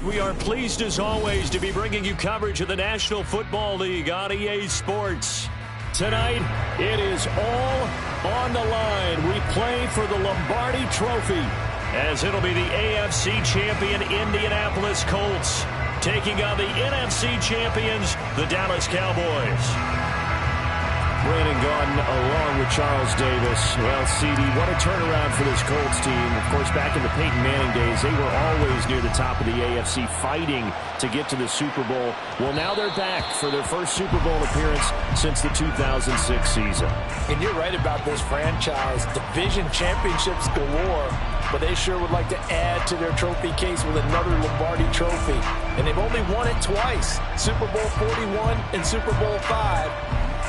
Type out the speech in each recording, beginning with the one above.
We are pleased as always to be bringing you coverage of the National Football League on EA Sports. Tonight, it is all on the line. We play for the Lombardi Trophy, as it'll be the AFC champion Indianapolis Colts taking on the NFC champions, the Dallas Cowboys. Brandon Gaudin along with Charles Davis. Well, CD, what a turnaround for this Colts team. Of course, back in the Peyton Manning days, they were always near the top of the AFC fighting to get to the Super Bowl. Well, now they're back for their first Super Bowl appearance since the 2006 season. And you're right about this franchise. Division championships galore, but they sure would like to add to their trophy case with another Lombardi trophy. And they've only won it twice, Super Bowl 41 and Super Bowl 5.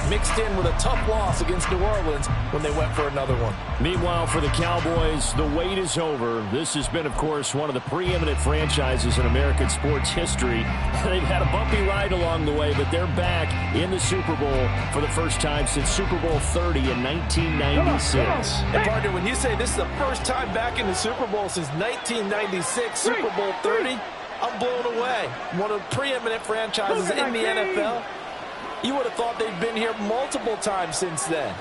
Mixed in with a tough loss against New Orleans when they went for another one. Meanwhile, for the Cowboys, the wait is over. This has been, of course, one of the preeminent franchises in American sports history. They've had a bumpy ride along the way, but they're back in the Super Bowl for the first time since Super Bowl 30 in 1996. And partner, when you say this is the first time back in the Super Bowl since 1996, Super Bowl 30, I'm blown away. One of the preeminent franchises in the NFL. You would have thought they'd been here multiple times since then.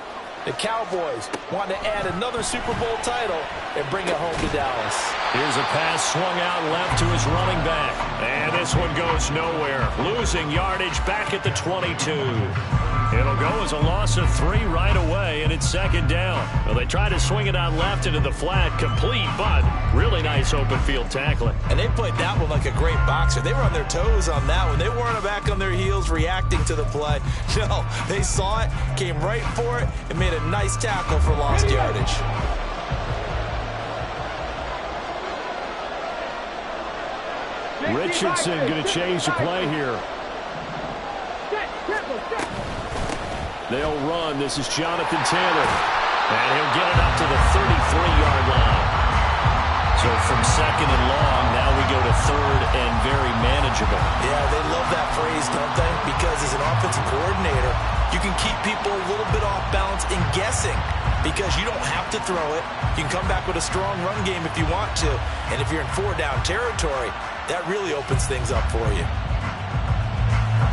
The Cowboys want to add another Super Bowl title and bring it home to Dallas. Here's a pass swung out left to his running back. And this one goes nowhere. Losing yardage back at the 22. It'll go as a loss of 3 right away, and it's second down. Well, they try to swing it out left into the flat, complete, but really nice open field tackling. And they played that one like a great boxer. They were on their toes on that one. They weren't back on their heels reacting to the play. No, they saw it, came right for it, and made a nice tackle for lost yardage. Richardson going to change the play here. They'll run. This is Jonathan Taylor. And he'll get it up to the 33-yard line. So from second and long, now we go to third and very manageable. Yeah, they love that phrase, don't they? Because as an offensive coordinator, you can keep people a little bit off balance and guessing because you don't have to throw it. You can come back with a strong run game if you want to. And if you're in 4-down territory, that really opens things up for you.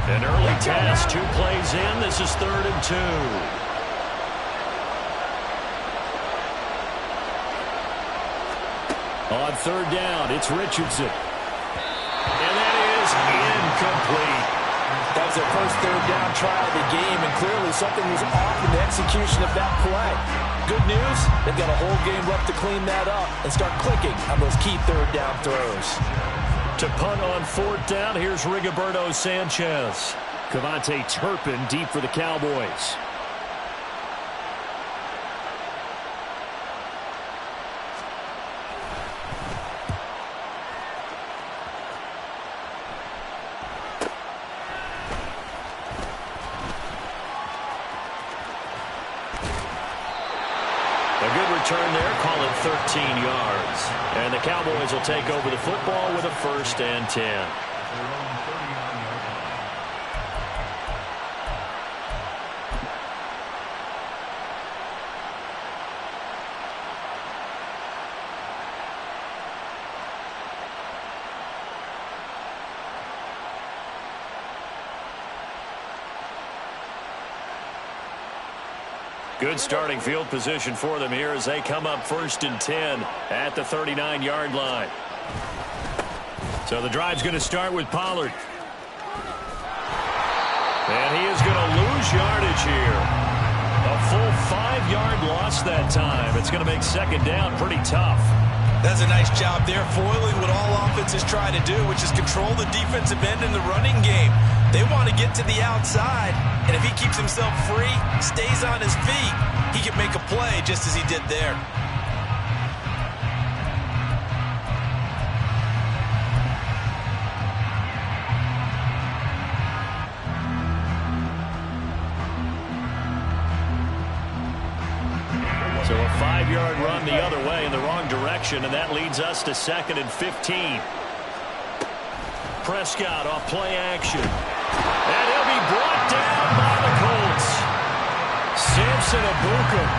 An early task, 2 plays in. This is 3rd and 2. On 3rd down, it's Richardson. And that is incomplete. That was their first 3rd down try of the game, and clearly something was off in the execution of that play. Good news, they've got a whole game left to clean that up and start clicking on those key 3rd down throws. To punt on 4th down, here's Rigoberto Sanchez. Cavante Turpin deep for the Cowboys. Return there, call it 13 yards. And the Cowboys will take over the football with a 1st and 10. Good starting field position for them here as they come up 1st and 10 at the 39-yard line. So the drive's going to start with Pollard. And he is going to lose yardage here. A full 5-yard loss that time. It's going to make 2nd down pretty tough. That's a nice job there, foiling what all offenses try to do, which is control the defensive end in the running game. They want to get to the outside, and if he keeps himself free, stays on his feet, he can make a play just as he did there. So a 5-yard run the other way in the wrong direction, and that leads us to 2nd and 15. Prescott off play action. And he'll be brought down by the Colts. Samson Ebukam.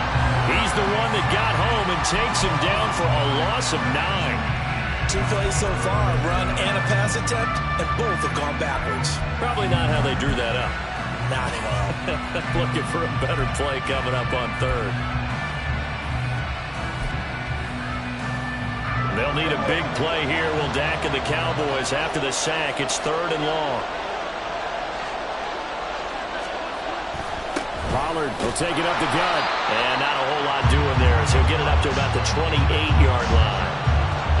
He's the one that got home and takes him down for a loss of 9. 2 plays so far, a run and a pass attempt, and both have gone backwards. Probably not how they drew that up. Not at all. Looking for a better play coming up on third. They'll need a big play here. Will Dak and the Cowboys after the sack. It's 3rd and long. Pollard will take it up the gut. And not a whole lot doing there as he'll get it up to about the 28-yard line.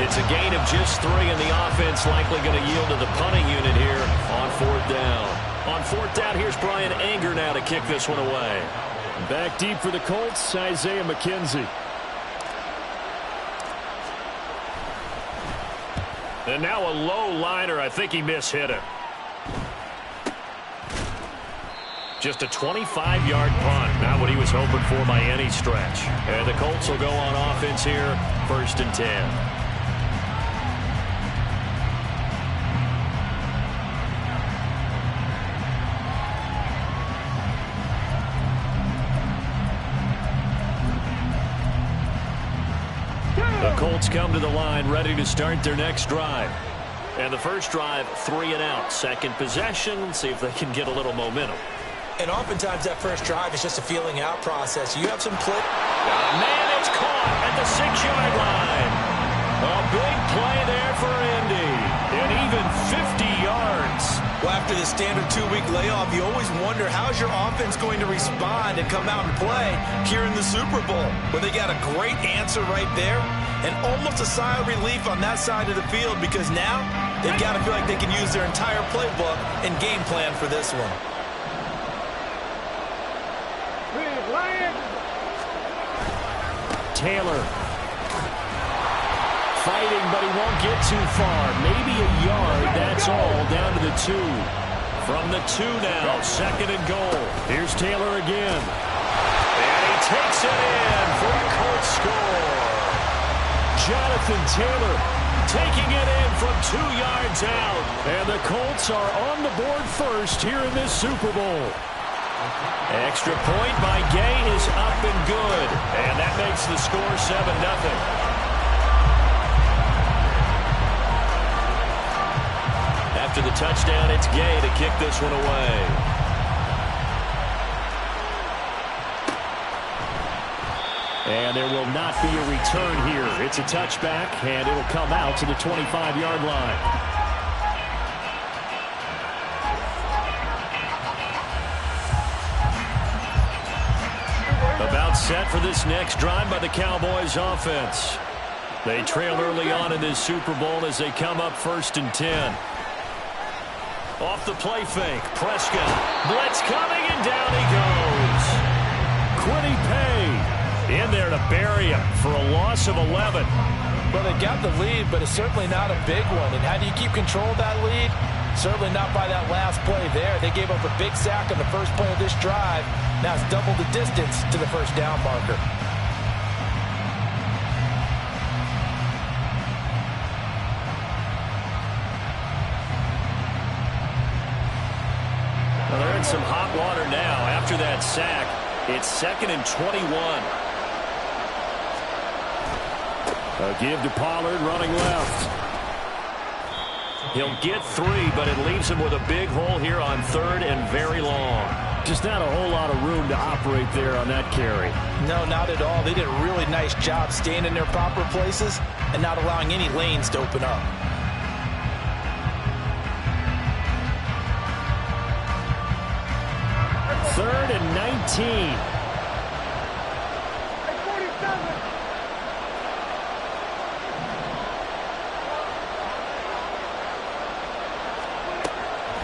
It's a gain of just 3, and the offense likely going to yield to the punting unit here on 4th down. On 4th down, here's Brian Anger now to kick this one away. Back deep for the Colts, Isaiah McKenzie. And now a low liner. I think he mishit it. Just a 25-yard punt. Not what he was hoping for by any stretch. And the Colts will go on offense here, 1st and 10. The Colts come to the line ready to start their next drive. And the first drive, 3 and out. Second possession, see if they can get a little momentum. And oftentimes that first drive is just a feeling out process. You have some play. Man, it's caught at the 6-yard line. A big play there for Indy. And even 50 yards. Well, after the standard 2-week layoff, you always wonder how's your offense going to respond and come out and play here in the Super Bowl. Well, they got a great answer right there and almost a sigh of relief on that side of the field because now they've got to feel like they can use their entire playbook and game plan for this one. Taylor fighting, but he won't get too far. Maybe a yard, that's all, down to the 2. From the 2 now, 2nd and goal. Here's Taylor again. And he takes it in for a Colts score. Jonathan Taylor taking it in from 2 yards out. And the Colts are on the board first here in this Super Bowl. Extra point by Gay is up and good. And that makes the score 7-0. After the touchdown, it's Gay to kick this one away. And there will not be a return here. It's a touchback, and it'll come out to the 25-yard line. About set for this next drive by the Cowboys offense. They trail early on in this Super Bowl as they come up 1st and 10. Off the play fake, Prescott. Blitz coming, and down he goes. Quiddy Pay in there to bury him for a loss of 11. Well, they got the lead, but it's certainly not a big one. And how do you keep control of that lead? Certainly not by that last play there. They gave up a big sack on the first play of this drive. Now it's double the distance to the first down marker. Well, they're in some hot water now. After that sack, it's 2nd and 21. A give to Pollard running left. He'll get 3, but it leaves him with a big hole here on 3rd and very long. Just not a whole lot of room to operate there on that carry. No, not at all. They did a really nice job staying in their proper places and not allowing any lanes to open up. Third and 19.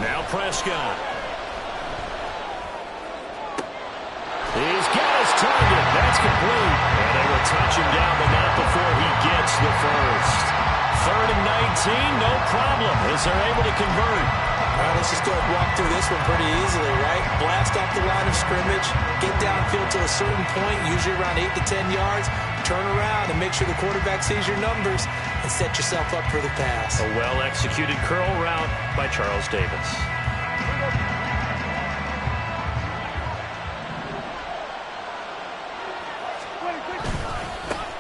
Now Prescott. He's got his target. That's complete. And they will touch him down, but not before he gets the first. 3rd and 19, no problem, as they're able to convert. All right, let's just go and walk through this one pretty easily, right? Blast off the line of scrimmage, get downfield to a certain point, usually around 8 to 10 yards, turn around and make sure the quarterback sees your numbers and set yourself up for the pass. A well-executed curl route by Charles Davis.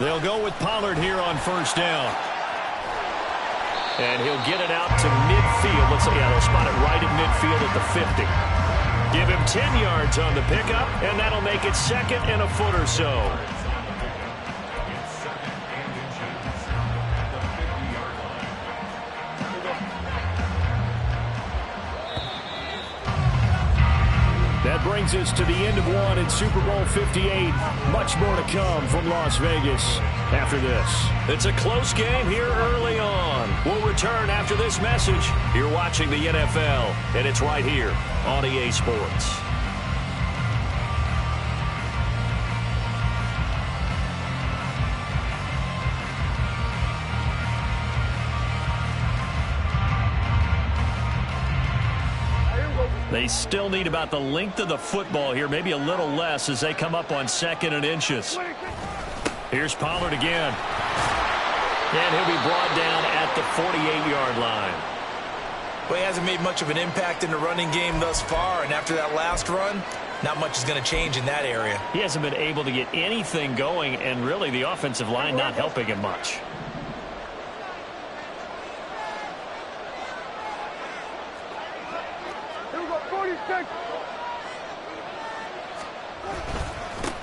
They'll go with Pollard here on 1st down. And he'll get it out to midfield. Let's see, yeah, they'll spot it right at midfield at the 50. Give him 10 yards on the pickup, and that'll make it second and a foot or so. That brings us to the end of one in Super Bowl 58. Much more to come from Las Vegas after this. It's a close game here early on. We'll return after this message. You're watching the NFL, and it's right here on EA Sports. They still need about the length of the football here, maybe a little less as they come up on 2nd and inches. Here's Pollard again. And he'll be brought down at the 48-yard line. Well, he hasn't made much of an impact in the running game thus far, and after that last run, not much is going to change in that area. He hasn't been able to get anything going, and really the offensive line not helping him much.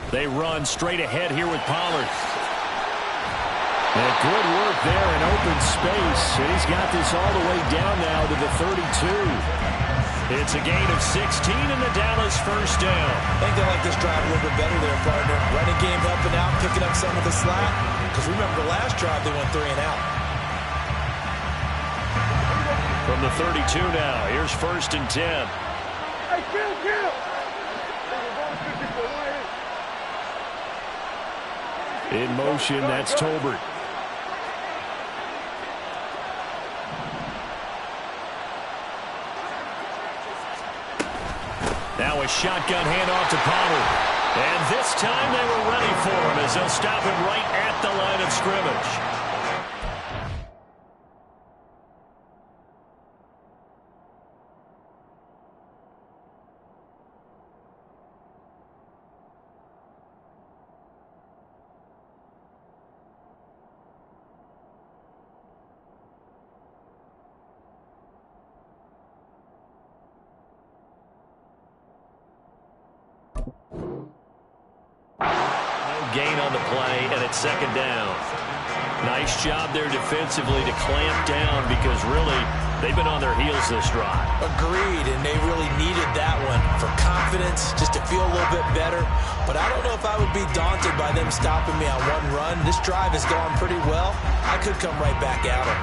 They run straight ahead here with Pollard. And good work there in open space. And he's got this all the way down now to the 32. It's a gain of 16 and the Dallas first down. I think they like this drive a little bit better there, partner. Running game helping out, picking up some of the slack. Because remember the last drive they went 3 and out. From the 32 now, here's 1st and 10. Hey, kill! In motion, that's Tolbert. Now a shotgun handoff to Pollard. And this time they were ready for him as they'll stop him right at the line of scrimmage. Gain on the play, and it's 2nd down. Nice job there defensively to clamp down because really they've been on their heels this drive. Agreed, and they really needed that one for confidence, just to feel a little bit better. But I don't know if I would be daunted by them stopping me on one run. This drive has gone pretty well. I could come right back at them.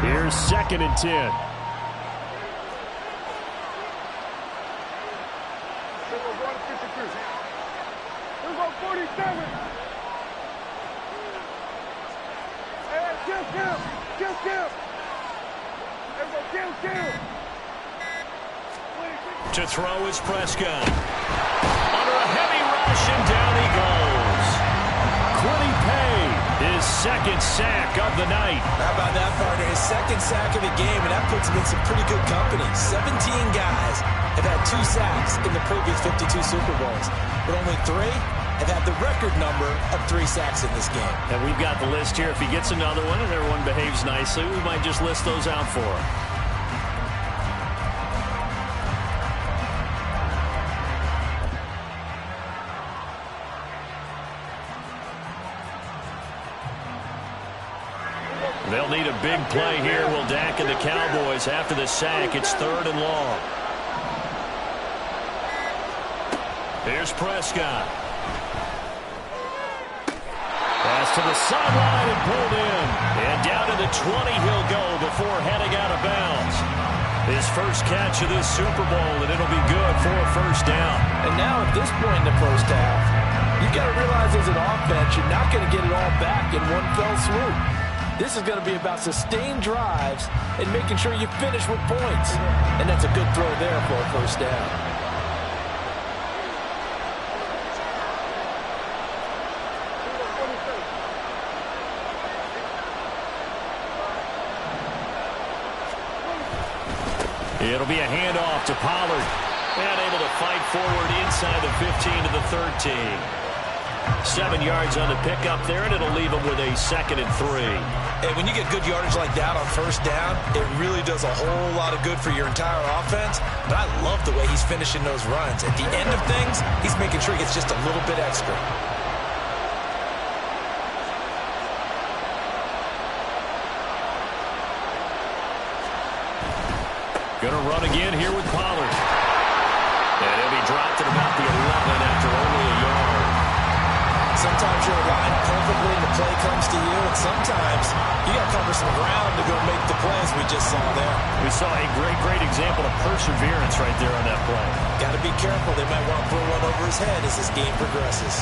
Here's 2nd and 10. To throw is Prescott. Under a heavy rush, and down he goes. Quiddy Pay, his 2nd sack of the night. How about that, partner? His 2nd sack of the game, and that puts him in some pretty good company. 17 guys have had 2 sacks in the previous 52 Super Bowls, but only 3 have had the record number of 3 sacks in this game. And we've got the list here. If he gets another one and everyone behaves nicely, we might just list those out for him. They'll need a big play here. Will Dak and the Cowboys after the sack. It's 3rd and long. Here's Prescott. Pass to the sideline and pulled in. And down to the 20 he'll go before heading out of bounds. His first catch of this Super Bowl, and it'll be good for a 1st down. And now at this point in the first half, you've got to realize as an offense, you're not going to get it all back in one fell swoop. This is going to be about sustained drives and making sure you finish with points. And that's a good throw there for a 1st down. It'll be a handoff to Pollard. And able to fight forward inside the 15 to the 13. 7 yards on the pickup there, and it'll leave him with a 2nd and 3. And when you get good yardage like that on first down, it really does a whole lot of good for your entire offense. But I love the way he's finishing those runs. At the end of things, he's making sure he gets just a little bit extra. Going to run again here with Pollard. And he'll be dropped at about the 11 after only a yard. Sometimes you're aligned perfectly and the play comes to you, and sometimes you got to cover some ground to go make the plays we just saw there. We saw a great example of perseverance right there on that play. Got to be careful. They might want to throw one over his head as this game progresses.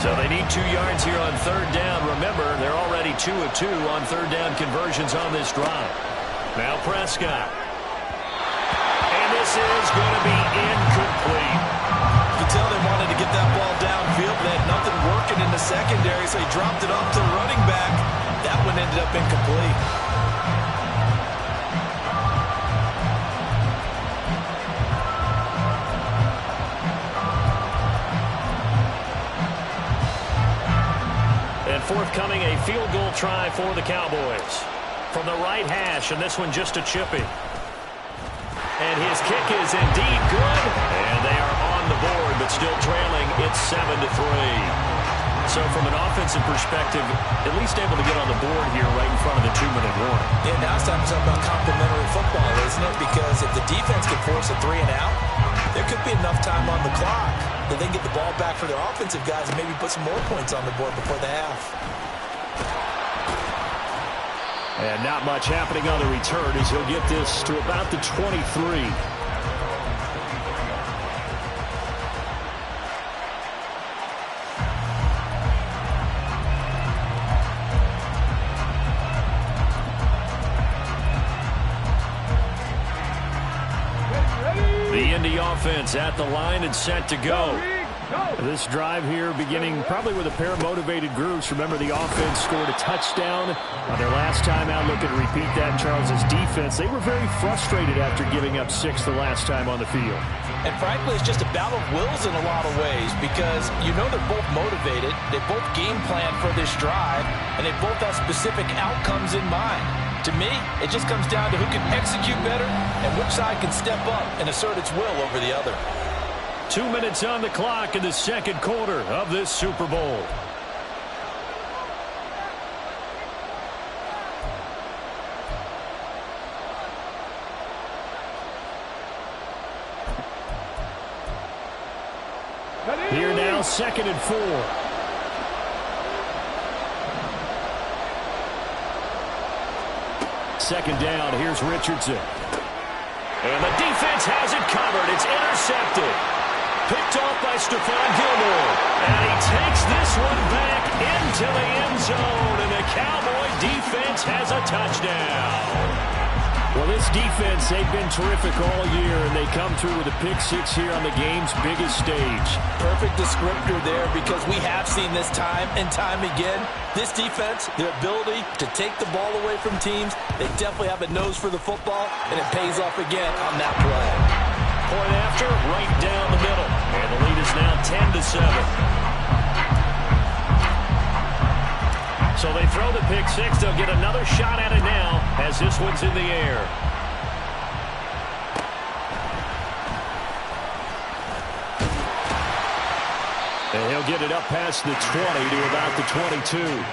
So they need 2 yards here on 3rd down. Remember, they're already 2 of 2 on 3rd down conversions on this drive. Now Prescott. And this is going to be incomplete. You can tell they wanted to get that ball downfield. They had nothing working in the secondary, so he dropped it off to the running back. That one ended up incomplete. And forthcoming, a field goal try for the Cowboys. From the right hash, and this one just a chippy. And his kick is indeed good. And they are on the board, but still trailing. It's 7-3. So from an offensive perspective, at least able to get on the board here right in front of the 2-minute warning. Yeah, now it's time to talk about complementary football, isn't it? Because if the defense can force a 3 and out, there could be enough time on the clock that they can get the ball back for their offensive guys and maybe put some more points on the board before the half. And not much happening on the return as he'll get this to about the 23. The Indy offense at the line and set to go. This drive here beginning probably with a pair of motivated groups. Remember, the offense scored a touchdown on their last time out. Look at repeat that. Charles's defense, they were very frustrated after giving up 6 the last time on the field. And frankly, it's just a battle of wills in a lot of ways because you know they're both motivated. They both game plan for this drive, and they both have specific outcomes in mind. To me, it just comes down to who can execute better and which side can step up and assert its will over the other. 2 minutes on the clock in the 2nd quarter of this Super Bowl. Here now, 2nd and 4. Second down, here's Richardson. And the defense has it covered. It's intercepted. Picked off by Stephon Gilmore. And he takes this one back into the end zone. And the Cowboy defense has a touchdown. Well, this defense, they've been terrific all year, and they come through with a pick 6 here on the game's biggest stage. Perfect descriptor there because we have seen this time and time again. This defense, their ability to take the ball away from teams, they definitely have a nose for the football, and it pays off again on that play. Point after, right down the middle. And the lead is now 10-7. So they throw the pick 6. They'll get another shot at it now as this one's in the air. And he'll get it up past the 20 to about the 22.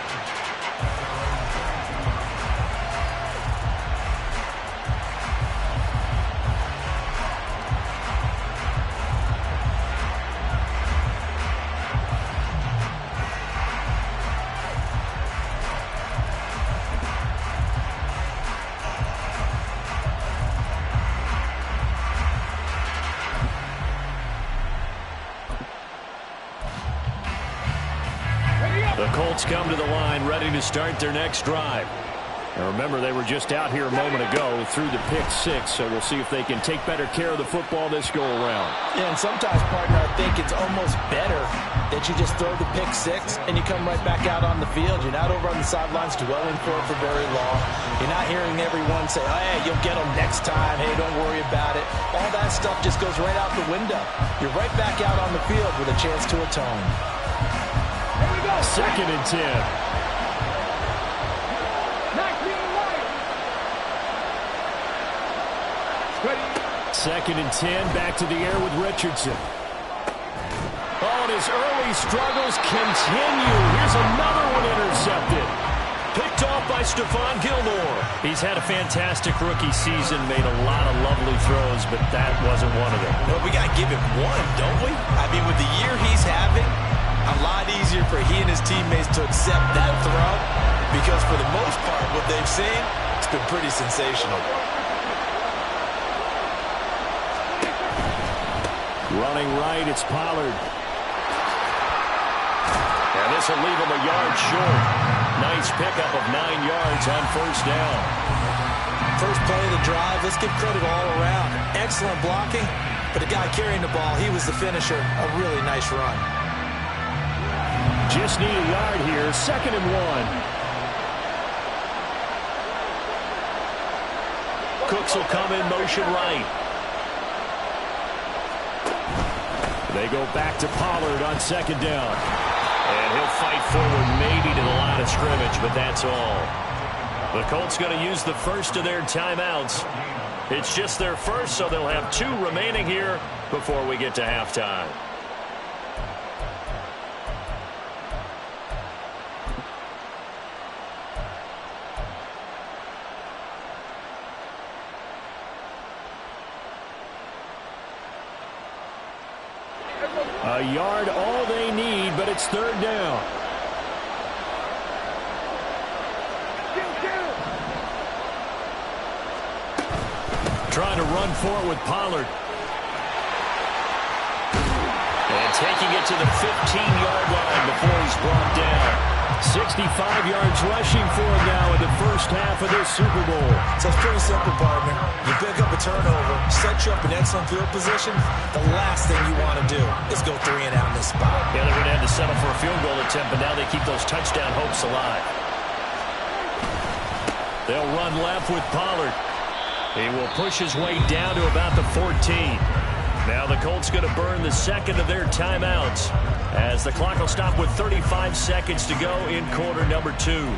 The Colts come to the line ready to start their next drive. Now remember, they were just out here a moment ago through the pick 6, so we'll see if they can take better care of the football this go around. Yeah, and sometimes, partner, I think it's almost better that you just throw the pick six and you come right back out on the field. You're not over on the sidelines dwelling for it for very long. You're not hearing everyone say, oh, hey, you'll get them next time. Hey, don't worry about it. All that stuff just goes right out the window. You're right back out on the field with a chance to atone. Here we go. 2nd and 10. Ready. 2nd and 10, back to the air with Richardson. Oh, and his early struggles continue. Here's another one intercepted. Picked off by Stephon Gilmore. He's had a fantastic rookie season, made a lot of lovely throws, but that wasn't one of them. Well, we got to give him one, don't we? I mean, with the year he's having, a lot easier for he and his teammates to accept that throw because for the most part, what they've seen, it's been pretty sensational. Running right, it's Pollard. And this will leave him a yard short. Nice pickup of 9 yards on 1st down. First play of the drive, let's give credit all around. Excellent blocking, but the guy carrying the ball, he was the finisher. A really nice run. Just need a yard here, 2nd and 1. Cooks will come in motion right. They go back to Pollard on 2nd down. And he'll fight forward maybe to the line of scrimmage, but that's all. The Colts going to use the first of their timeouts. It's just their first, so they'll have 2 remaining here before we get to halftime. A yard, all they need, but it's 3rd down. Trying to run for it with Pollard. And taking it to the 15-yard line before he's brought down. 65 yards rushing for him now in the first half of this Super Bowl. So it's pretty simple, partner. You pick up a turnover, set you up in excellent field position. The last thing you want to do is go 3 and out in this spot. Yeah, they're going to have to settle for a field goal attempt, but now they keep those touchdown hopes alive. They'll run left with Pollard. He will push his way down to about the 14. Now the Colts going to burn the 2nd of their timeouts as the clock will stop with 35 seconds to go in quarter number 2.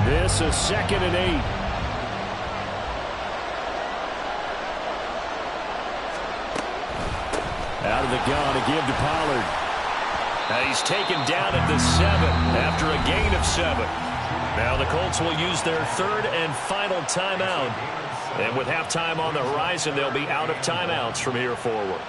This is 2nd and 8. Out of the gun to give to Pollard. He's taken down at the 7 after a gain of 7. Now the Colts will use their 3rd and final timeout. And with halftime on the horizon, they'll be out of timeouts from here forward.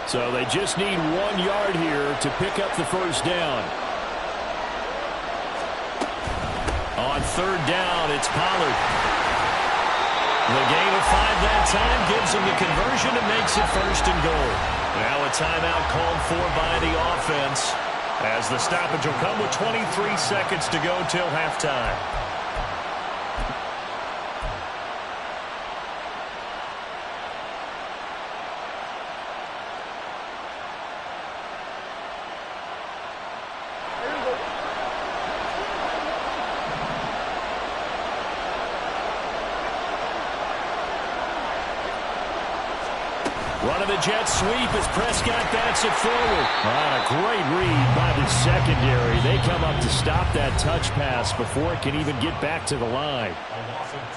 So they just need 1 yard here to pick up the 1st down. On 3rd down, it's Pollard. The gain of 5 that time gives him the conversion and makes it 1st and goal. Now a timeout called for by the offense as the stoppage will come with 23 seconds to go till halftime. Running the jet sweep as Prescott bats it forward. A great read by the secondary. They come up to stop that touch pass before it can even get back to the line.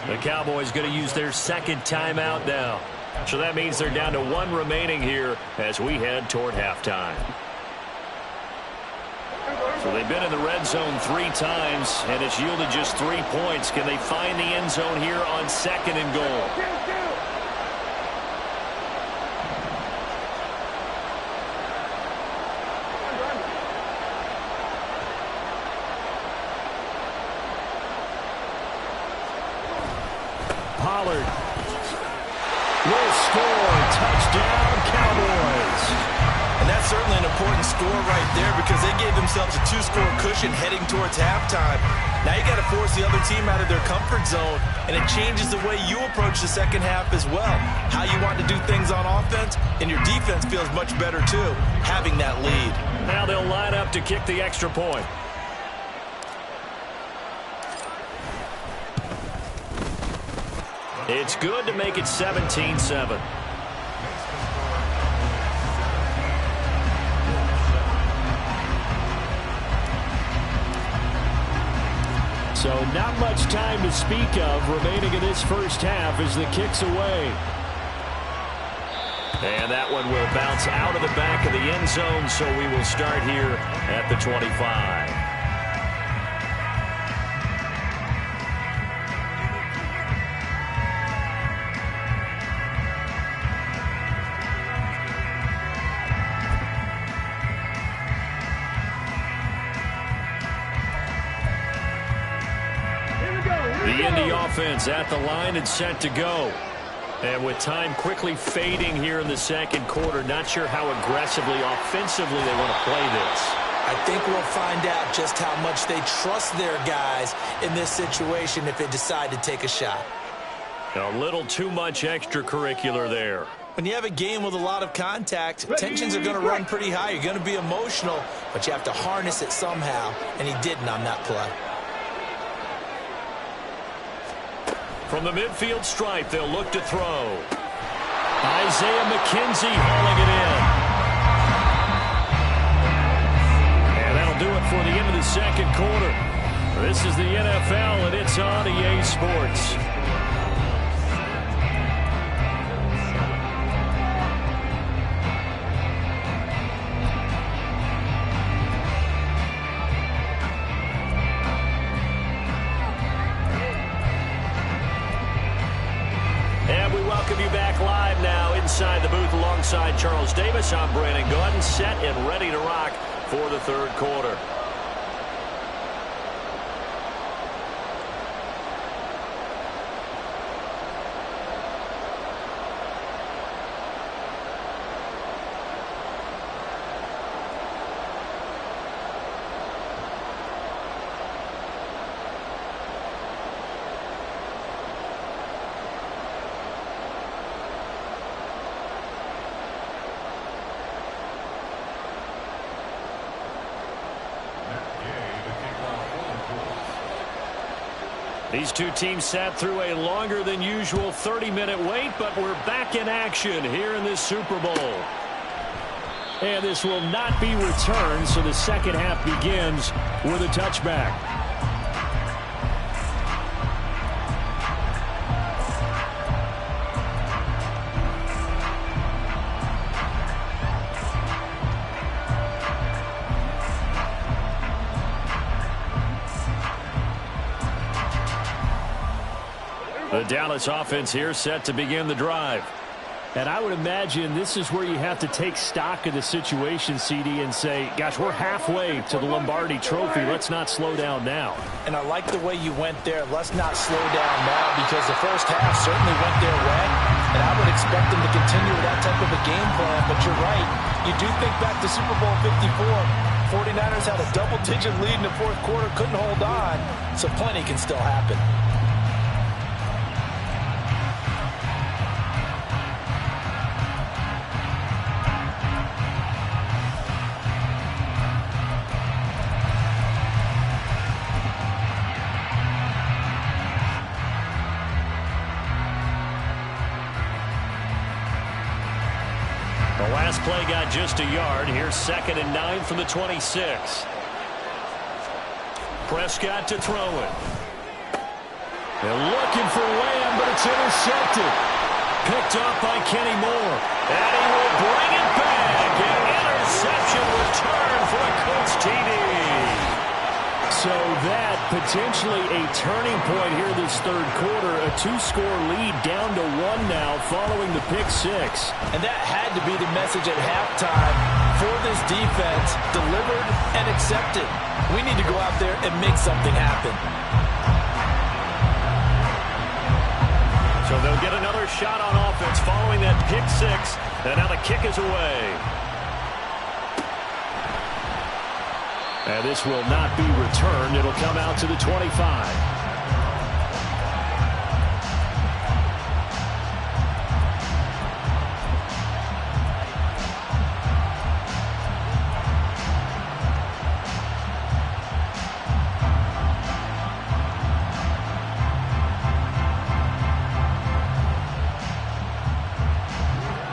The Cowboys going to use their 2nd timeout now. So that means they're down to 1 remaining here as we head toward halftime. So they've been in the red zone 3 times, and it's yielded just 3 points. Can they find the end zone here on 2nd and goal? Pollard will score. Touchdown, Cowboys. And that's certainly an important score right there because they gave themselves a 2-score cushion heading towards halftime. Now you got to force the other team out of their comfort zone, and it changes the way you approach the second half as well. How you want to do things on offense, and your defense feels much better too, having that lead. Now they'll line up to kick the extra point. It's good to make it 17-7. So not much time to speak of remaining in this first half as the kick's away. And that one will bounce out of the back of the end zone, so we will start here at the 25. The Indy offense at the line and set to go. And with time quickly fading here in the second quarter, not sure how aggressively, offensively they want to play this. I think we'll find out just how much they trust their guys in this situation if they decide to take a shot. A little too much extracurricular there. When you have a game with a lot of contact, tensions are going to run pretty high. You're going to be emotional, but you have to harness it somehow, and he didn't on that play. From the midfield stripe, they'll look to throw. Isaiah McKenzie hauling it in. And that'll do it for the end of the second quarter. This is the NFL, and it's on EA Sports. Welcome you back live now inside the booth alongside Charles Davis. I'm Brandon Gordon, set and ready to rock for the third quarter. These two teams sat through a longer than usual 30-minute wait, but we're back in action here in this Super Bowl. And this will not be returned, so the second half begins with a touchback. The Dallas offense here set to begin the drive. And I would imagine this is where you have to take stock of the situation, CD, and say, gosh, we're halfway to the Lombardi Trophy. Let's not slow down now. And I like the way you went there. Let's not slow down now, because the first half certainly went their way. And I would expect them to continue with that type of a game plan. But you're right. You do think back to Super Bowl 54. 49ers had a double-digit lead in the fourth quarter, couldn't hold on. So plenty can still happen. The last play got just a yard. Here's 2nd and 9 from the 26. Prescott to throw it. They're looking for Lamb, but it's intercepted. Picked off by Kenny Moore. And he will bring it back. An interception return for a Colts TD. So that potentially a turning point here this third quarter. A 2-score lead down to 1 now following the pick 6. And that had to be the message at halftime for this defense. Delivered and accepted. We need to go out there and make something happen. So they'll get another shot on offense following that pick six. And now the kick is away. And this will not be returned. It'll come out to the 25.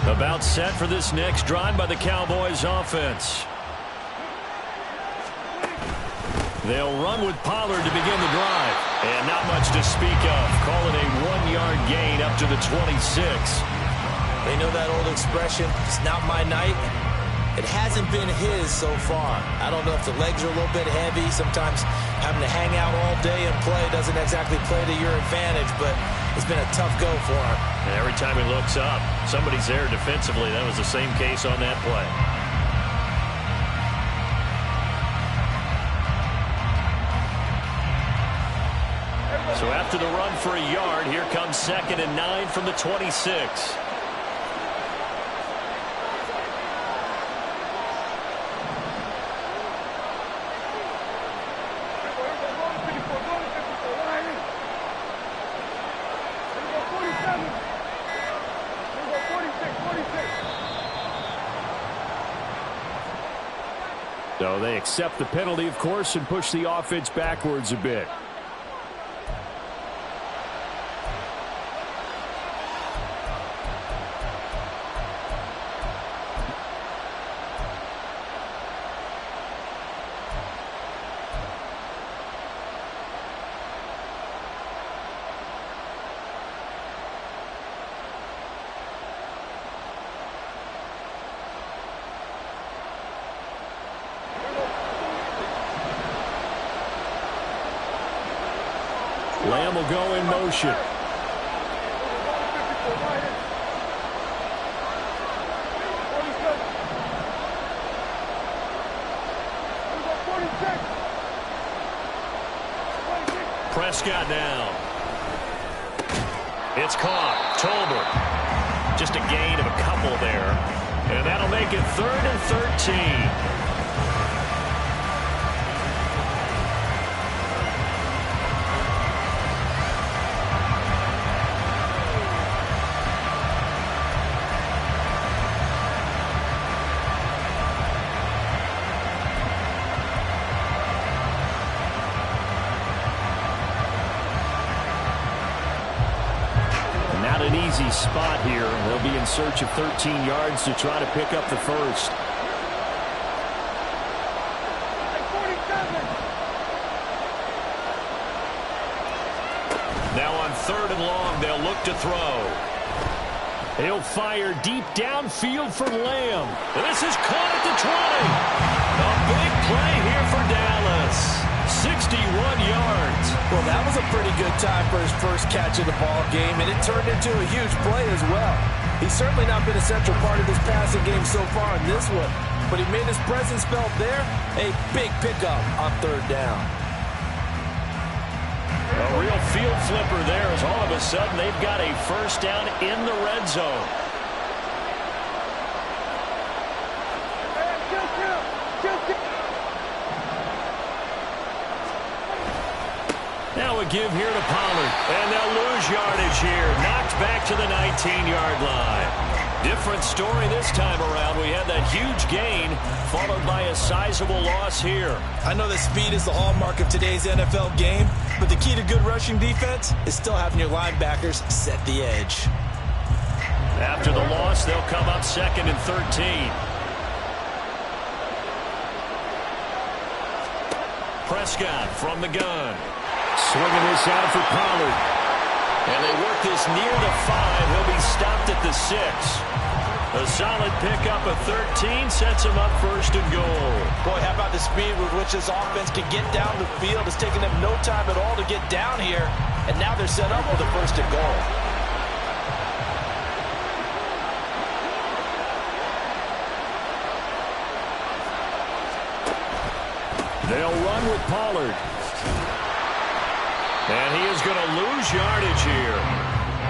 About set for this next drive by the Cowboys offense. They'll run with Pollard to begin the drive. And not much to speak of. Call it a 1-yard gain up to the 26. They know that old expression, it's not my night. It hasn't been his so far. I don't know if the legs are a little bit heavy. Sometimes having to hang out all day and play doesn't exactly play to your advantage, but it's been a tough go for him. And every time he looks up, somebody's there defensively. That was the same case on that play. So after the run for a yard, here comes 2nd and 9 from the 26. So they accept the penalty, of course, and push the offense backwards a bit. Lamb will go in motion. Prescott down. It's caught. Tolbert. Just a gain of a couple there. And that'll make it 3rd and 13. Easy spot here. They'll be in search of 13 yards to try to pick up the first. Now on 3rd and long, they'll look to throw. He'll fire deep downfield for Lamb. This is caught at the 20. A big play here for Dallas. 61 yards. Well, that was a pretty good time for his first catch of the ball game, and it turned into a huge play as well. He's certainly not been a central part of this passing game so far in this one, but he made his presence felt there. A big pickup on 3rd down. A real field flipper there as all of a sudden they've got a first down in the red zone. Now a give here to Pollard. And they'll lose yardage here. Knocked back to the 19-yard line. Different story this time around. We had that huge gain followed by a sizable loss here. I know that speed is the hallmark of today's NFL game, but the key to good rushing defense is still having your linebackers set the edge. After the loss, they'll come up 2nd and 13. Prescott from the gun. Swinging this out for Pollard. And they work this near the 5. He'll be stopped at the 6. A solid pickup of 13 sets him up 1st and goal. Boy, how about the speed with which this offense can get down the field? It's taken them no time at all to get down here. And now they're set up with a 1st and goal. They'll run with Pollard. And he is going to lose yardage here.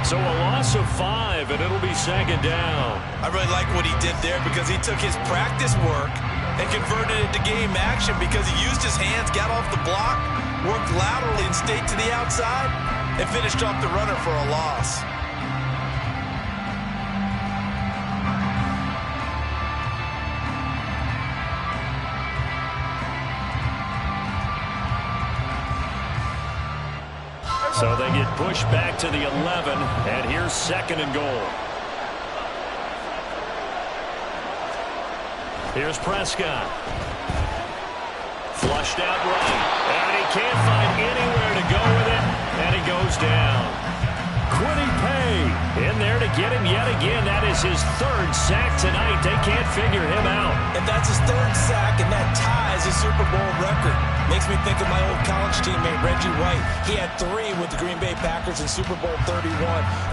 So So a loss of 5, and it'll be second down. I really like what he did there because he took his practice work and converted it to game action because he used his hands, got off the block, worked laterally and stayed to the outside, and finished off the runner for a loss. So they get pushed back to the 11, and here's second and goal. Here's Prescott. Flushed out right, and he can't find anywhere to go with it, and he goes down. Quiddy Pay in there to get him yet again. That is his 3rd sack tonight. They can't figure him out. And that's his 3rd sack, and that ties his Super Bowl record. Makes me think of my old college teammate, Reggie White. He had 3 with the Green Bay Packers in Super Bowl 31.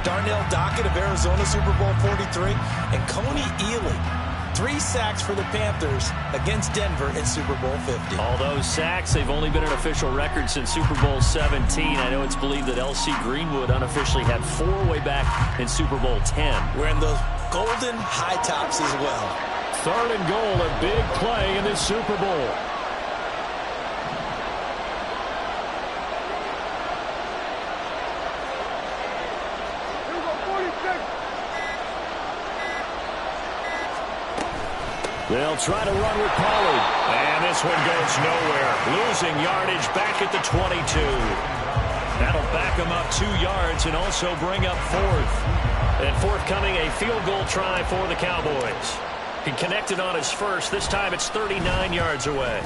Darnell Dockett of Arizona, Super Bowl 43. And Coney Ealy, 3 sacks for the Panthers against Denver in Super Bowl 50. All those sacks, they've only been an official record since Super Bowl 17. I know it's believed that L.C. Greenwood unofficially had 4 way back in Super Bowl 10. Wearing those golden high tops as well. 3rd and goal, a big play in this Super Bowl. They'll try to run with Pollard. And this one goes nowhere. Losing yardage back at the 22. That'll back him up 2 yards and also bring up 4th. And forthcoming, a field goal try for the Cowboys. He connected on his first. This time it's 39 yards away.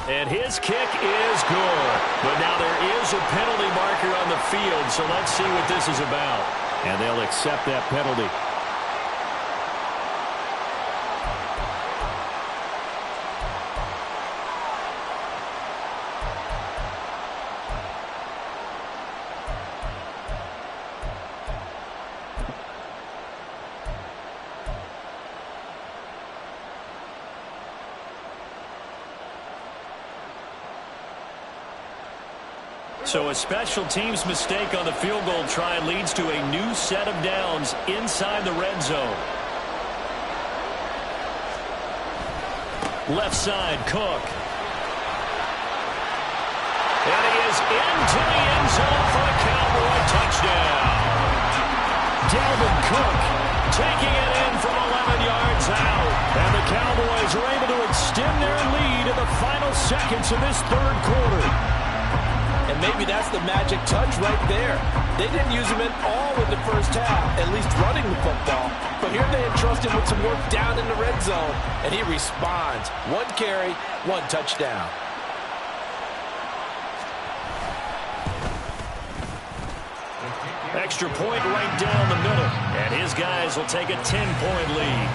And his kick is good. But now there is a penalty marker on the field, so let's see what this is about. And they'll accept that penalty. So a special teams mistake on the field goal try leads to a new set of downs inside the red zone. Left side, Cook. And he is into the end zone for a Cowboy touchdown. Dalvin Cook taking it in from 11 yards out. And the Cowboys are able to extend their lead in the final seconds of this 3rd quarter. And maybe that's the magic touch right there. They didn't use him at all in the first half, at least running the football. But here they entrust him with some work down in the red zone, and he responds. 1 carry, 1 touchdown. Extra point right down the middle, and his guys will take a 10-point lead.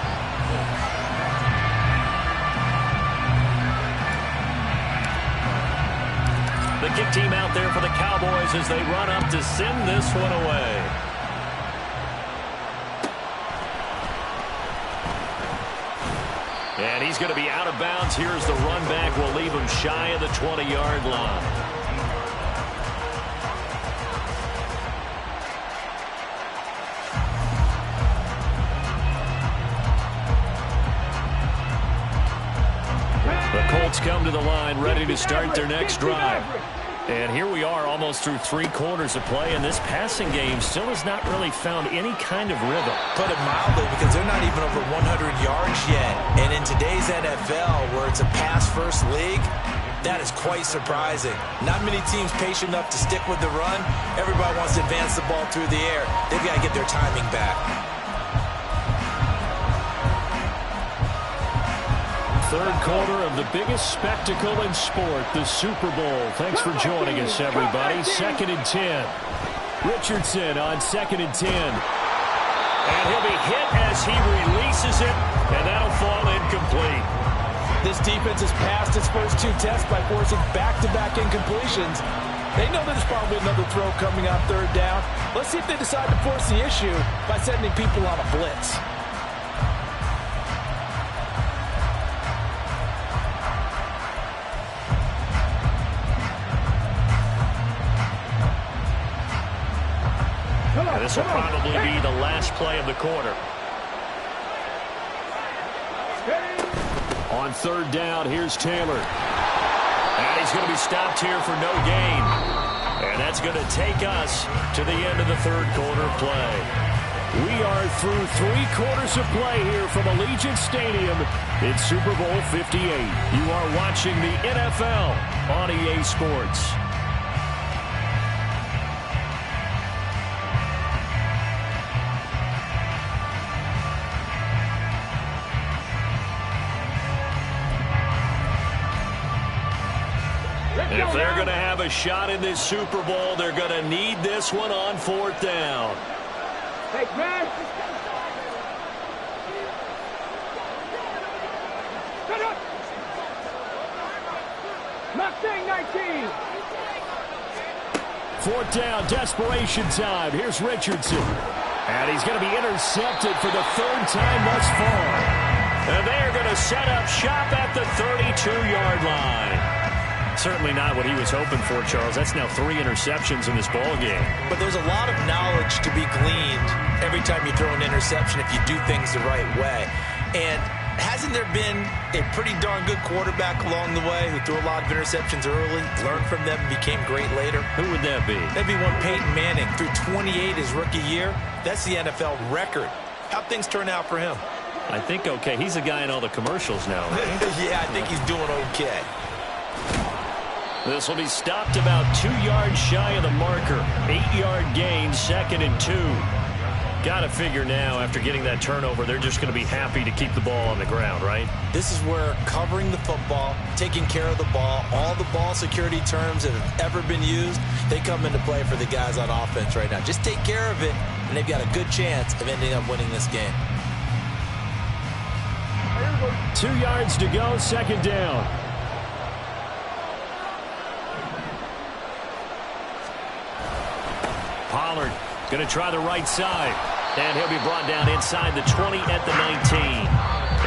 The kick team out there for the Cowboys as they run up to send this one away. And he's going to be out of bounds. Here's the run back. We'll leave him shy of the 20-yard line. The Colts come to the line ready to start their next drive. And here we are almost through 3 quarters of play, and this passing game still has not really found any kind of rhythm. Put it mildly, because they're not even over 100 yards yet. And in today's NFL, where it's a pass-first league, that is quite surprising. Not many teams patient enough to stick with the run. Everybody wants to advance the ball through the air. They've got to get their timing back. Third quarter of the biggest spectacle in sport, the Super Bowl. Thanks for joining us, everybody. 2nd and 10. Richardson on 2nd and 10. And he'll be hit as he releases it, and that'll fall incomplete. This defense has passed its first 2 tests by forcing back-to-back incompletions. They know there's probably another throw coming on 3rd down. Let's see if they decide to force the issue by sending people on a blitz. And this will probably be the last play of the quarter. On third down, here's Taylor. And he's going to be stopped here for no gain. And that's going to take us to the end of the third quarter play. We are through 3 quarters of play here from Allegiant Stadium in Super Bowl 58. You are watching the NFL on EA Sports. If they're going to have a shot in this Super Bowl, they're going to need this one on fourth down. Hey, man. Shut up. Mustang 19. Fourth down, desperation time. Here's Richardson. And he's going to be intercepted for the 3rd time thus far. And they're going to set up shop at the 32-yard line. Certainly not what he was hoping for, Charles. That's now 3 interceptions in this ball game. But there's a lot of knowledge to be gleaned every time you throw an interception if you do things the right way. And hasn't there been a pretty darn good quarterback along the way who threw a lot of interceptions early, learned from them, and became great later? Who would that be? That'd be one Peyton Manning. Threw 28 his rookie year. That's the NFL record. How'd things turn out for him? I think okay. He's a guy in all the commercials now, right? Yeah, I think he's doing okay. This will be stopped about 2 yards shy of the marker. 8-yard gain, 2nd and 2. Got to figure now, after getting that turnover, they're just going to be happy to keep the ball on the ground, right? This is where covering the football, taking care of the ball, all the ball security terms that have ever been used, they come into play for the guys on offense right now. Just take care of it, and they've got a good chance of ending up winning this game. 2 yards to go, 2nd down. Pollard going to try the right side. And he'll be brought down inside the 20 at the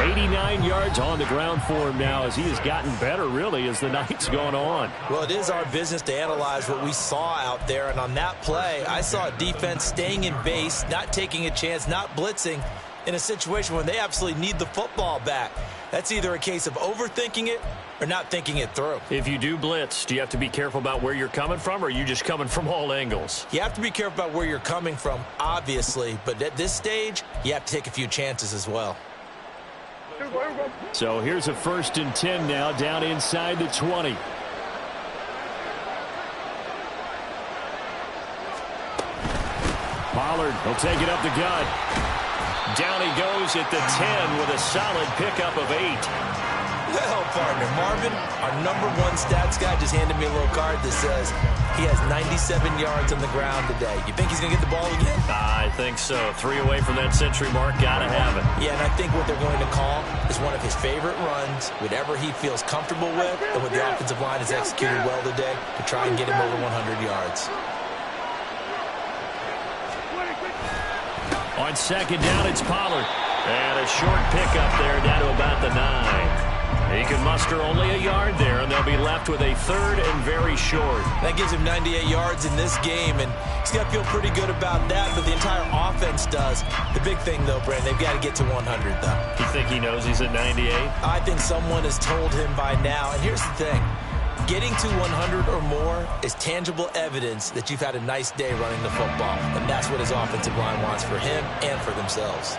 19. 89 yards on the ground for him now as he has gotten better, really, as the night's gone on. Well, it is our business to analyze what we saw out there. And on that play, I saw a defense staying in base, not taking a chance, not blitzing in a situation when they absolutely need the football back. That's either a case of overthinking it or not thinking it through. If you do blitz, do you have to be careful about where you're coming from, or are you just coming from all angles? You have to be careful about where you're coming from, obviously. But at this stage, you have to take a few chances as well. So here's a 1st and 10 now, down inside the 20. Pollard will take it up the gut. Down he goes at the 10 with a solid pickup of 8. Well, partner, Marvin, our #1 stats guy just handed me a little card that says he has 97 yards on the ground today. You think he's going to get the ball again? I think so. 3 away from that century mark. Got to have it. Yeah, and I think what they're going to call is one of his favorite runs, whatever he feels comfortable with, and what the offensive line has executed well today to try and get him over 100 yards. On 2nd down, it's Pollard. And a short pickup there down to about the 9. He can muster only a yard there, and they'll be left with a 3rd and very short. That gives him 98 yards in this game, and he's got to feel pretty good about that, but the entire offense does. The big thing, though, Brandon, they've got to get to 100, though. You think he knows he's at 98? I think someone has told him by now, and here's the thing. Getting to 100 or more is tangible evidence that you've had a nice day running the football, and that's what his offensive line wants for him and for themselves.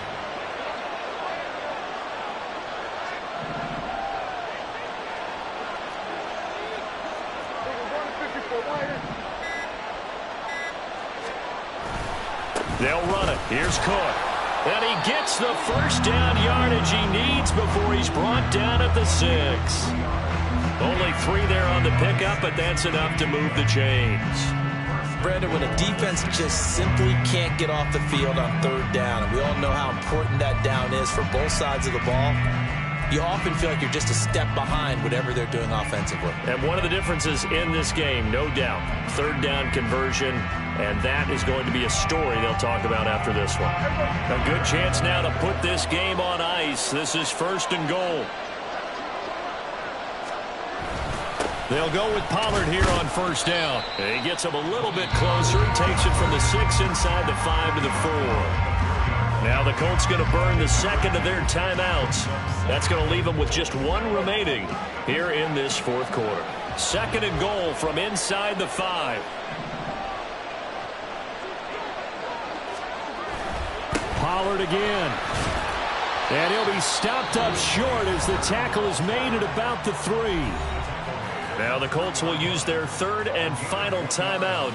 They'll run it. Here's Cook. And he gets the 1st down yardage he needs before he's brought down at the 6. Only 3 there on the pickup, but that's enough to move the chains. Brandon, when a defense just simply can't get off the field on 3rd down, and we all know how important that down is for both sides of the ball, you often feel like you're just a step behind whatever they're doing offensively. And one of the differences in this game, no doubt, 3rd down conversion, and that is going to be a story they'll talk about after this one. A good chance now to put this game on ice. This is 1st and goal. They'll go with Pollard here on first down. He gets him a little bit closer. He takes it from the 6 inside the 5 to the 4. Now the Colts going to burn the second of their timeouts. That's going to leave them with just one remaining here in this fourth quarter. Second and goal from inside the 5. Pollard again. And he'll be stopped up short as the tackle is made at about the 3. Now the Colts will use their third and final timeout.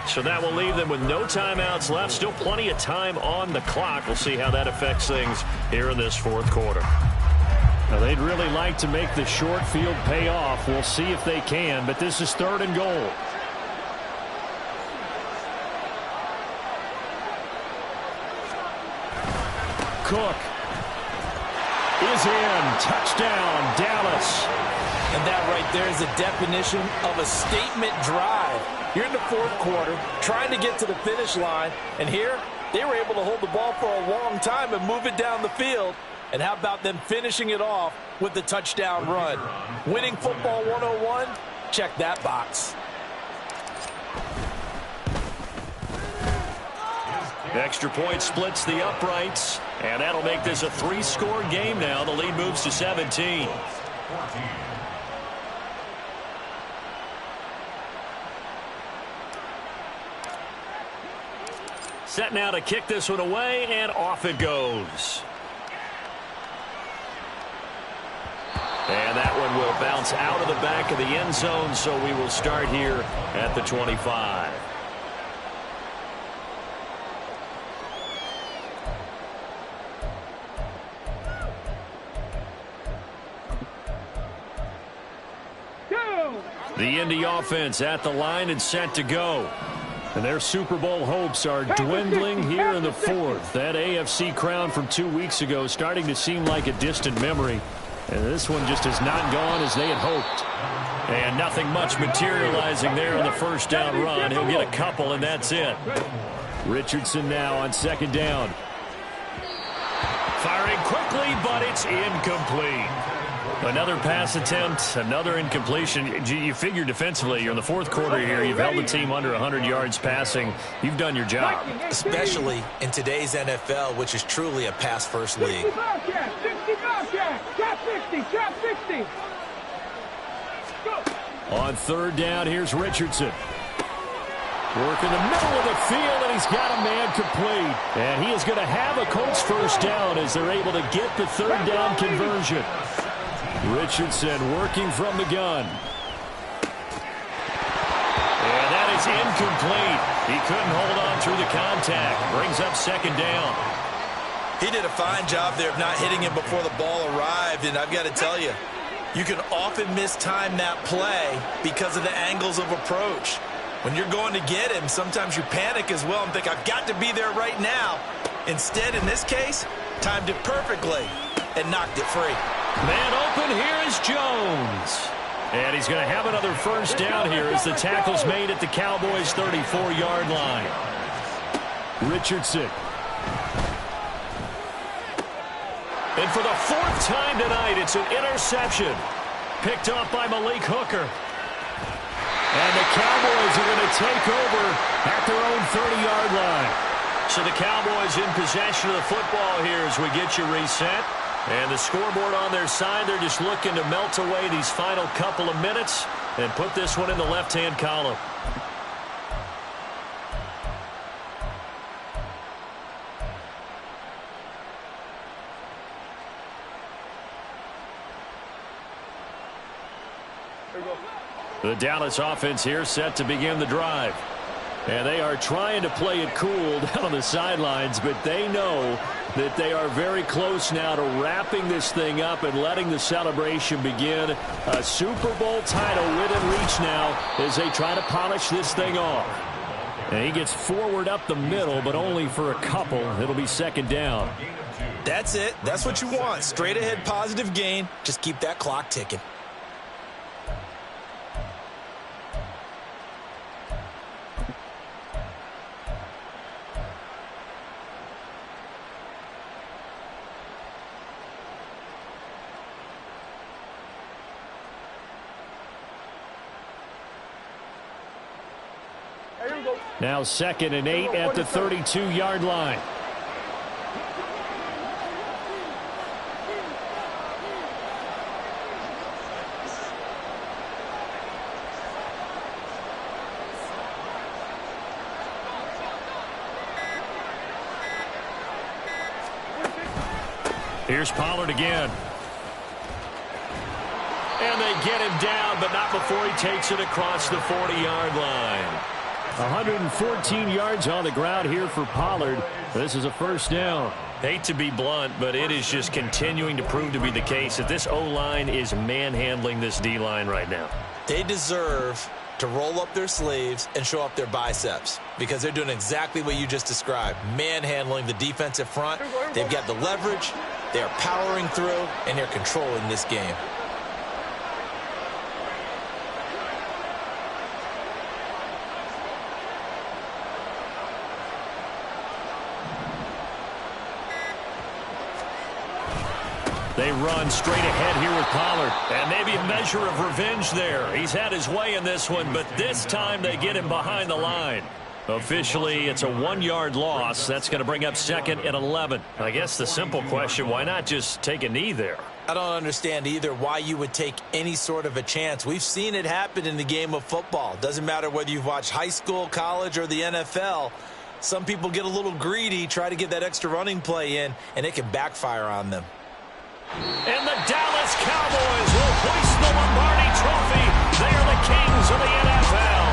So that will leave them with no timeouts left. Still plenty of time on the clock. We'll see how that affects things here in this fourth quarter. Now they'd really like to make the short field pay off. We'll see if they can, but this is third and goal. Cook is in. Touchdown, Dallas. And that right there is a definition of a statement drive. You're in the fourth quarter, trying to get to the finish line, and here they were able to hold the ball for a long time and move it down the field. And how about them finishing it off with the touchdown run? Winning football 101, check that box. Extra point splits the uprights, and that'll make this a 3-score game now. The lead moves to 17. Set now to kick this one away, and off it goes. And that one will bounce out of the back of the end zone, so we will start here at the 25. The Indy offense at the line and set to go. And their Super Bowl hopes are dwindling here in the fourth. That AFC crown from 2 weeks ago starting to seem like a distant memory. And this one just has not gone as they had hoped. And nothing much materializing there on the first down run. He'll get a couple, and that's it. Richardson now on second down. Firing quickly, but it's incomplete. Another pass attempt, another incompletion. You figure defensively, you're in the fourth quarter here. You've held the team under 100 yards passing. You've done your job. Especially in today's NFL, which is truly a pass-first league. 60 Trap 60. On third down, here's Richardson. Work in the middle of the field, and he's got a man complete. And he is going to have a Colts first down as they're able to get the third down conversion. Richardson working from the gun. And that is incomplete. He couldn't hold on through the contact. Brings up second down. He did a fine job there of not hitting him before the ball arrived, and I've got to tell you, you can often mistime that play because of the angles of approach. When you're going to get him, sometimes you panic as well and think, I've got to be there right now. Instead, in this case, timed it perfectly and knocked it free. Man open, here is Jones. And he's going to have another first down here as the tackle's made at the Cowboys' 34-yard line. Richardson. And for the fourth time tonight, it's an interception. Picked up by Malik Hooker. And the Cowboys are going to take over at their own 30-yard line. So the Cowboys in possession of the football here as we get you reset. And the scoreboard on their side, they're just looking to melt away these final couple of minutes and put this one in the left-hand column. The Dallas offense here set to begin the drive. And they are trying to play it cool down on the sidelines, but they know that they are very close now to wrapping this thing up and letting the celebration begin. A Super Bowl title within reach now as they try to polish this thing off. And he gets forward up the middle, but only for a couple. It'll be second down. That's it. That's what you want. Straight ahead positive gain. Just keep that clock ticking. Now 2nd and 8 at the 32-yard line. Here's Pollard again. And they get him down, but not before he takes it across the 40-yard line. 114 yards on the ground here for Pollard. This is a first down. Hate to be blunt, but it is just continuing to prove to be the case that this O-line is manhandling this D-line right now. They deserve to roll up their sleeves and show up their biceps because they're doing exactly what you just described, manhandling the defensive front. They've got the leverage, they're powering through, and they're controlling this game. They run straight ahead here with Pollard. And maybe a measure of revenge there. He's had his way in this one, but this time they get him behind the line. Officially, it's a 1-yard loss. That's going to bring up 2nd and 11. I guess the simple question, why not just take a knee there? I don't understand either why you would take any sort of a chance. We've seen it happen in the game of football. Doesn't matter whether you've watched high school, college, or the NFL. Some people get a little greedy, try to get that extra running play in, and it can backfire on them. And the Dallas Cowboys will hoist the Lombardi Trophy. They are the kings of the NFL.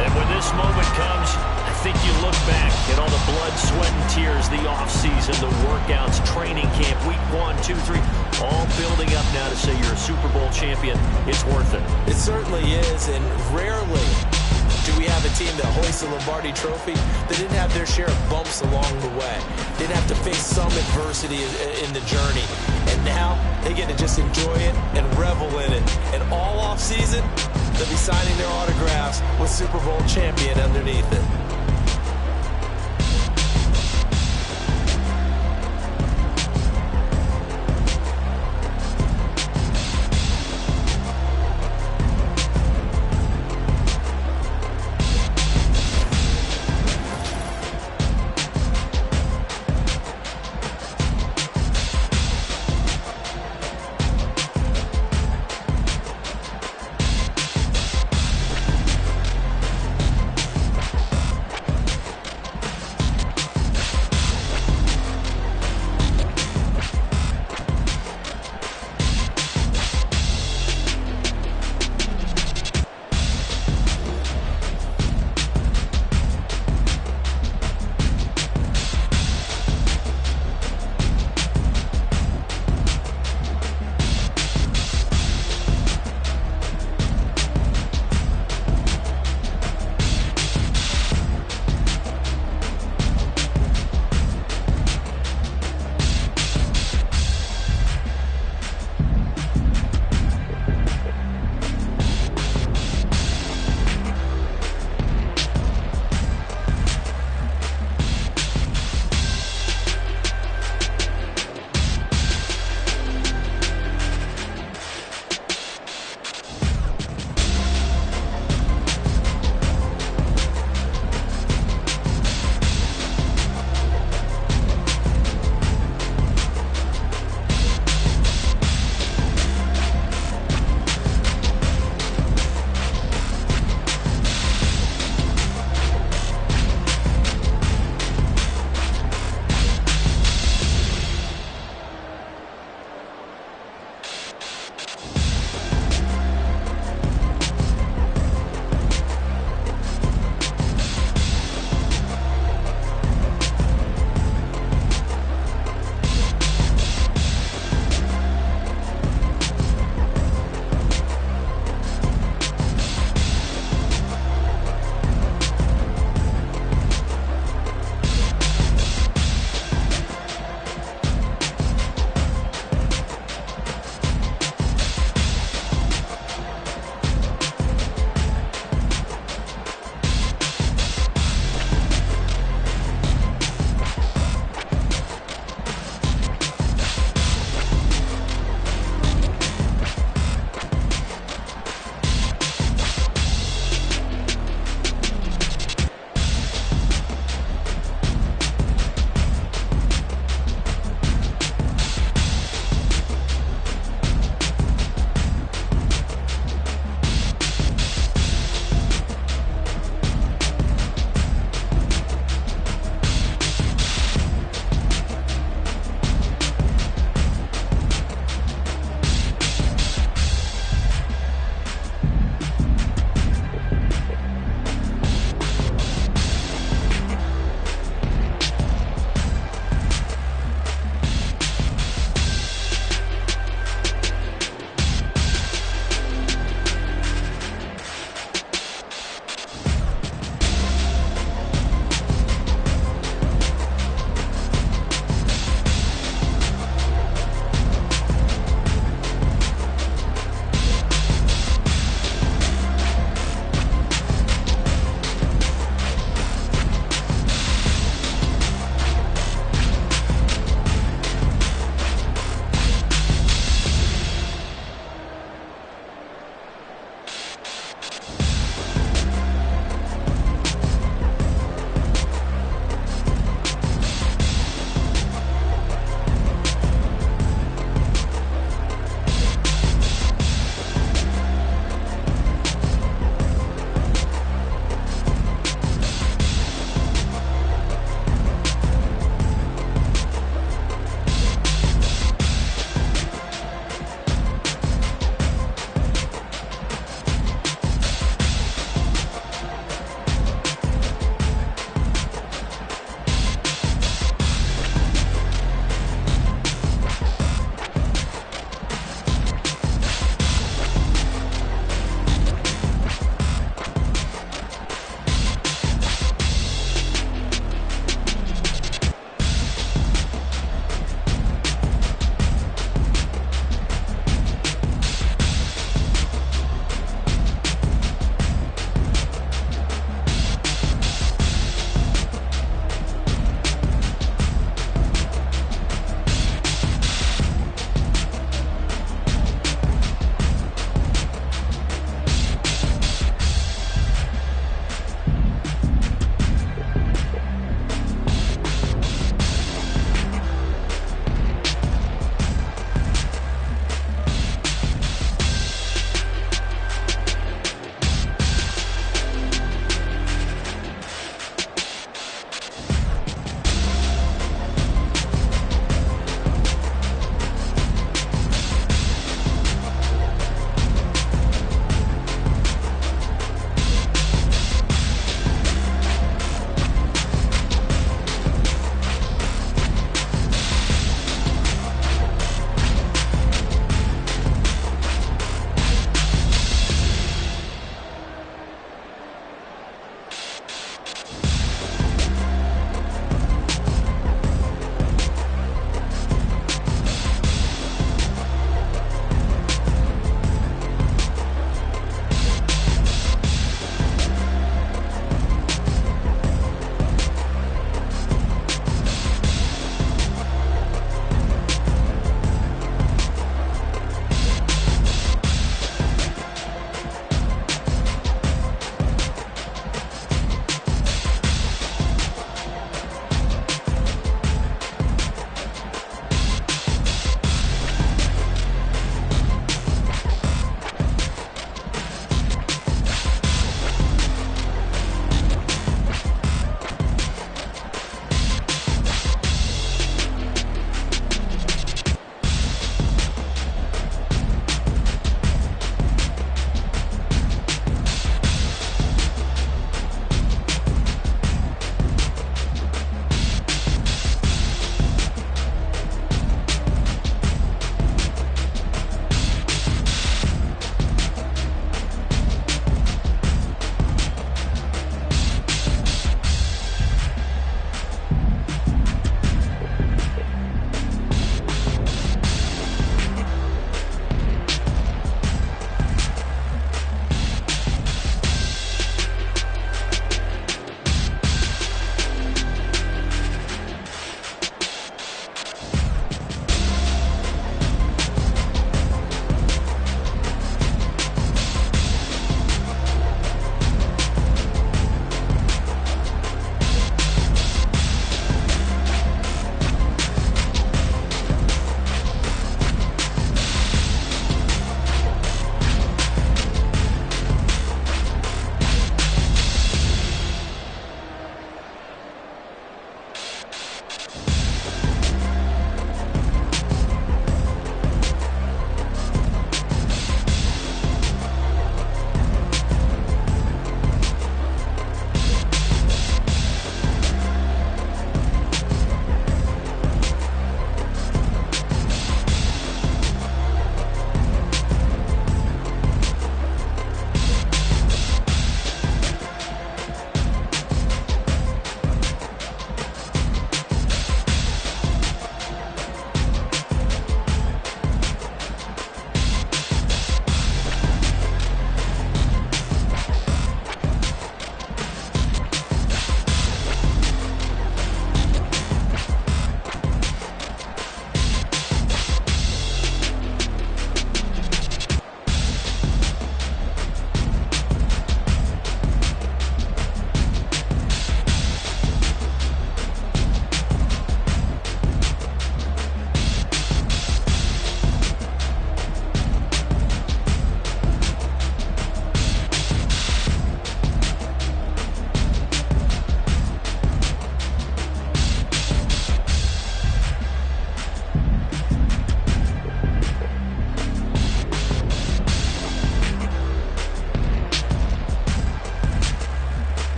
And when this moment comes, I think you look back at all the blood, sweat, and tears, the offseason, the workouts, training camp, week 1, 2, 3, all building up now to say you're a Super Bowl champion. It's worth it. It certainly is, and rarely do we have a team that hoists a Lombardi Trophy that didn't have their share of bumps along the way. Didn't have to face some adversity in the journey. And now they get to just enjoy it and revel in it. And all offseason, they'll be signing their autographs with Super Bowl champion underneath it.